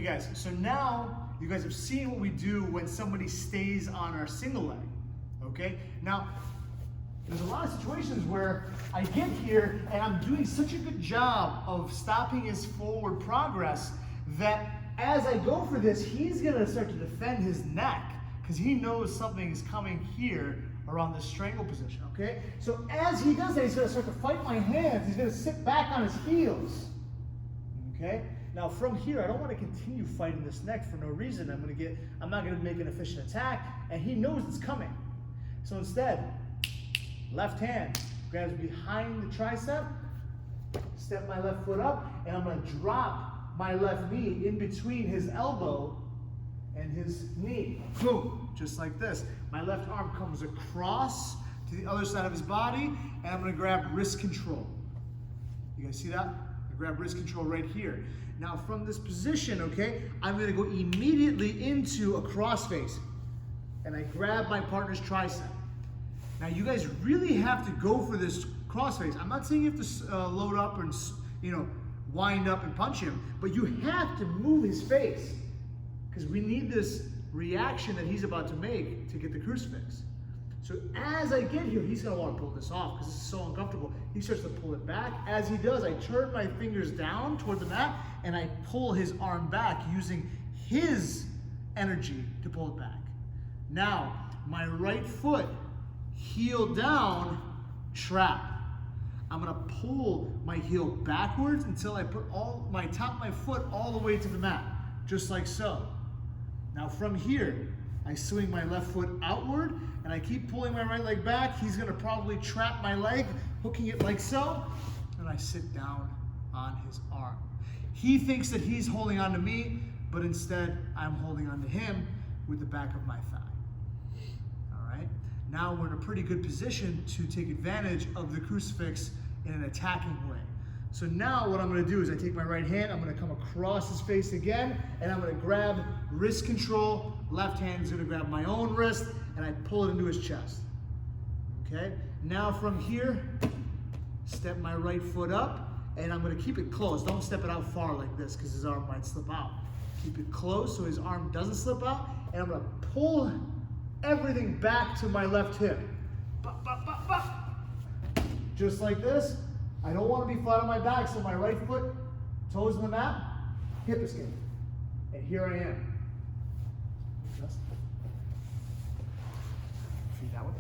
guys, so now you guys have seen what we do when somebody stays on our single leg, okay? Now, there's a lot of situations where I get here and I'm doing such a good job of stopping his forward progress that as I go for this, he's gonna start to defend his neck because he knows something is coming here around the strangle position, okay? So as he does that, he's gonna start to fight my hands. He's gonna sit back on his heels, okay? Now from here, I don't wanna continue fighting this neck for no reason. I'm not gonna make an efficient attack, and he knows it's coming. So instead, left hand grabs behind the tricep, step my left foot up, and I'm gonna drop my left knee in between his elbow and his knee. Boom, just like this. My left arm comes across to the other side of his body, and I'm gonna grab wrist control. You guys see that? I grab wrist control right here. Now from this position, okay, I'm gonna go immediately into a crossface, and I grab my partner's tricep. Now you guys really have to go for this crossface. I'm not saying you have to load up and wind up and punch him, but you have to move his face because we need this reaction that he's about to make to get the crucifix. So as I get here, he's gonna want to pull this off because this is so uncomfortable. He starts to pull it back. As he does, I turn my fingers down toward the mat and I pull his arm back using his energy to pull it back. Now, my right foot, heel down, trap. I'm gonna pull my heel backwards until I put my top of my foot all the way to the mat, just like so. Now from here, I swing my left foot outward and I keep pulling my right leg back. He's gonna probably trap my leg, hooking it like so, and I sit down on his arm. He thinks that he's holding on to me, but instead I'm holding on to him with the back of my thigh. Now we're in a pretty good position to take advantage of the crucifix in an attacking way. So now what I'm gonna do is I take my right hand, I'm gonna come across his face again, and I'm gonna grab wrist control. Left hand is gonna grab my own wrist, and I pull it into his chest. Okay? Now from here, step my right foot up, and I'm gonna keep it close. Don't step it out far like this, because his arm might slip out. Keep it close so his arm doesn't slip out, and I'm gonna pull everything back to my left hip. Bop, bop, bop, bop. Just like this. I don't want to be flat on my back, so my right foot, toes in the mat, hip escape. And here I am. Just feet that way.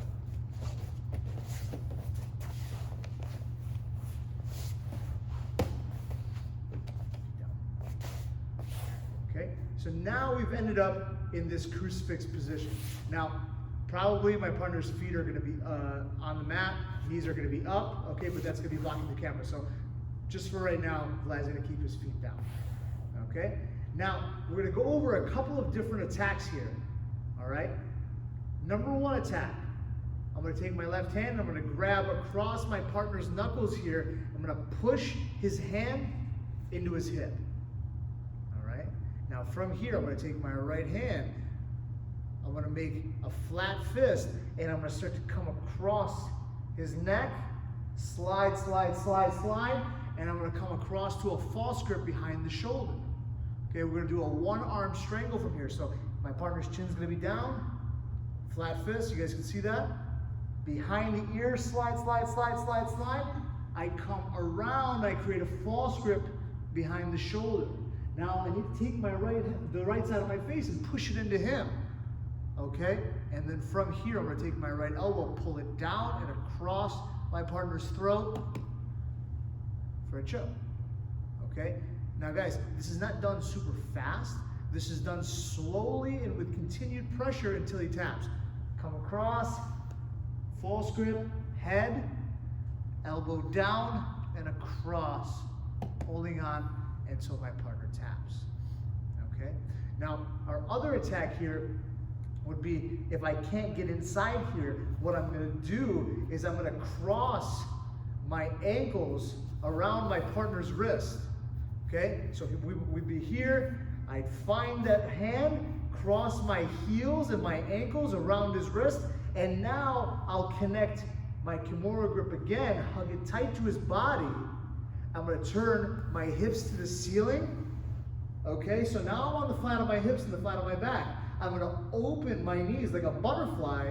Okay, so now we've ended up in this crucifix position. Now, probably my partner's feet are gonna be on the mat, knees are gonna be up, okay, but that's gonna be blocking the camera. So just for right now, Vlad's gonna keep his feet down, okay? Now, we're gonna go over a couple of different attacks here, all right? Number one attack, I'm gonna take my left hand, I'm gonna grab across my partner's knuckles here, I'm gonna push his hand into his hip. Now from here, I'm gonna take my right hand, I'm gonna make a flat fist, and I'm gonna start to come across his neck, slide, slide, slide, slide, and I'm gonna come across to a false grip behind the shoulder. Okay, we're gonna do a one-arm strangle from here. So my partner's chin's gonna be down, flat fist, you guys can see that. Behind the ear, slide, slide, slide, slide, slide. I come around, I create a false grip behind the shoulder. Now I need to take the right side of my face and push it into him, okay? And then from here, I'm gonna take my right elbow, pull it down and across my partner's throat for a choke, okay? Now guys, this is not done super fast. This is done slowly and with continued pressure until he taps. Come across, false grip, head, elbow down and across, holding on until my partner taps, okay? Now, our other attack here would be, if I can't get inside here, what I'm gonna do is I'm gonna cross my ankles around my partner's wrist, okay? So we'd be here, I'd find that hand, cross my heels and my ankles around his wrist, and now I'll connect my Kimura grip again, hug it tight to his body. I'm gonna turn my hips to the ceiling, Okay, so now I'm on the flat of my hips and the flat of my back. I'm gonna open my knees like a butterfly.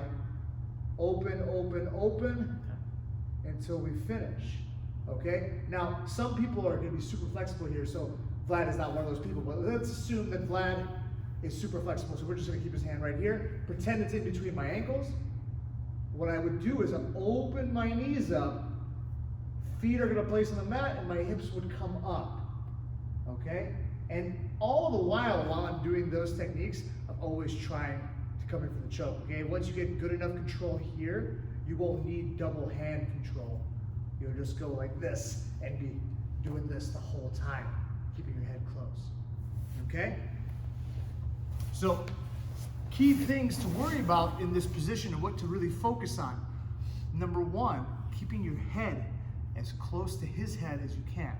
Open, open, open, until we finish. Okay, now some people are gonna be super flexible here, so Vlad is not one of those people, but let's assume that Vlad is super flexible. So we're just gonna keep his hand right here, pretend it's in between my ankles. What I would do is I'll open my knees up, feet are gonna place on the mat, and my hips would come up, okay? And all the while I'm doing those techniques, I'm always trying to come in for the choke, okay? Once you get good enough control here, you won't need double hand control. You'll just go like this and be doing this the whole time, keeping your head close, okay? So, key things to worry about in this position and what to really focus on. Number one, keeping your head as close to his head as you can.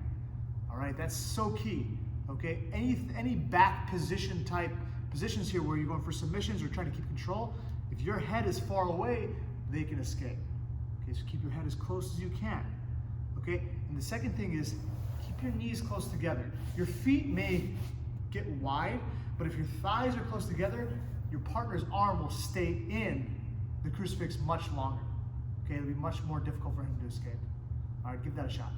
All right, that's so key. Okay, any back position type positions here where you're going for submissions or trying to keep control, if your head is far away, they can escape. Okay, so keep your head as close as you can. Okay, and the second thing is keep your knees close together. Your feet may get wide, but if your thighs are close together, your partner's arm will stay in the crucifix much longer. Okay, it'll be much more difficult for him to escape. All right, give that a shot.